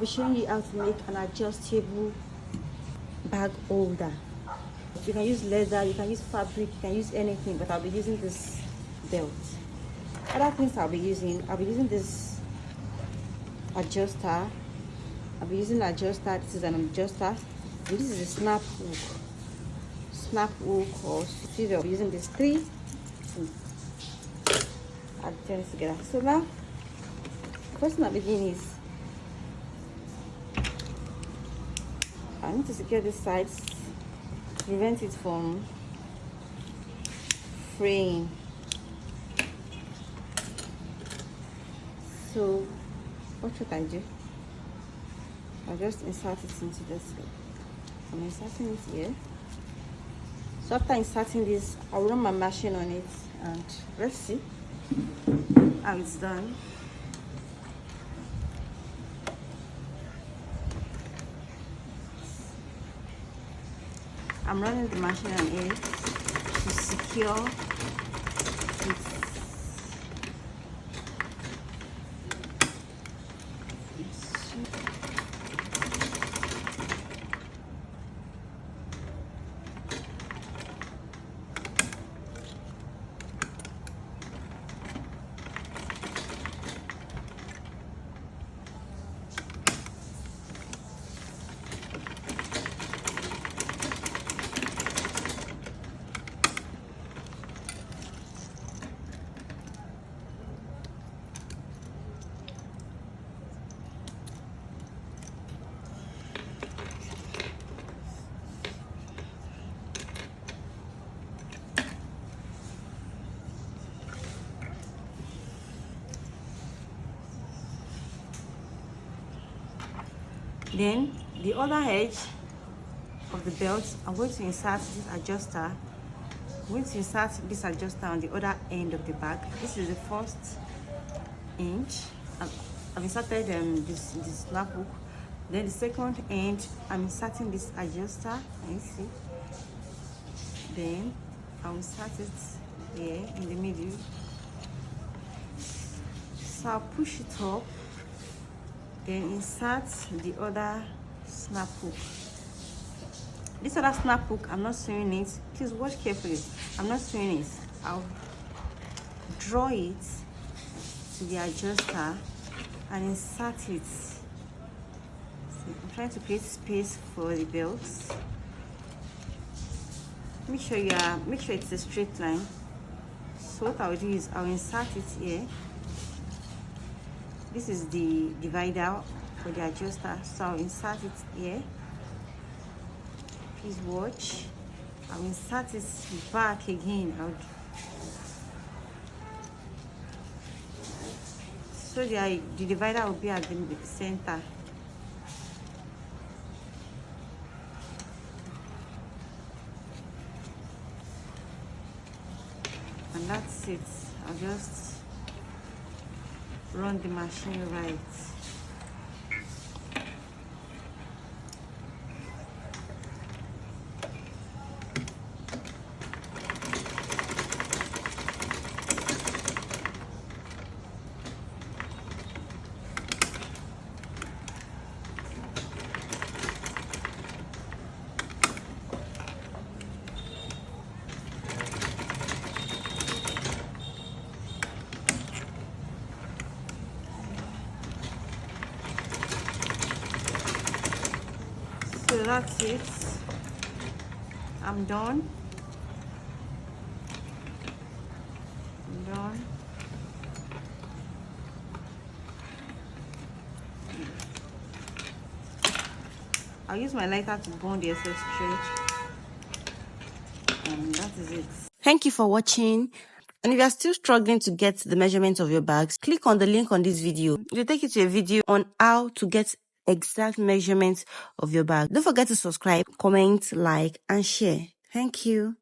be showing you how to make an adjustable bag holder. You can use leather, you can use fabric, you can use anything, but I'll be using this belt. Other things I'll be using this adjuster. I'll be using an adjuster. This is an adjuster. And this is a snap hook, or see, I'll be using these three. I'll turn it together. So now, the first thing I'll be doing is I need to secure this side to prevent it from fraying. So what should I do? I'll just insert it into this. I'm inserting it here. So after inserting this, I'll run my machine on it and let's see how it's done. I'm running the machine on it to secure it. Then the other edge of the belt, I'm going to insert this adjuster. I'm going to insert this adjuster on the other end of the bag. This is the first inch. I've inserted this snap hook. Then the second end, I'm inserting this adjuster. You see. Then I'll insert it here in the middle. So I'll push it up. Then insert the other snap hook. This other snap hook, I'm not sewing it. Please watch carefully. I'm not sewing it. I'll draw it to the adjuster and insert it. So I'm trying to create space for the belts. Make sure it's a straight line. So what I'll do is I'll insert it here. This is the divider for the adjuster, so I'll insert it here. Please watch. I'll insert it back again. So the divider will be at the center. And that's it. I'll just run the machine right. So that's it. I'm done. I'll use my lighter to burn the excess stretch. And that is it. Thank you for watching. And if you are still struggling to get the measurements of your bags, click on the link on this video. It will take you to a video on how to get exact measurements of your bag. Don't forget to subscribe, comment, like, and share. Thank you.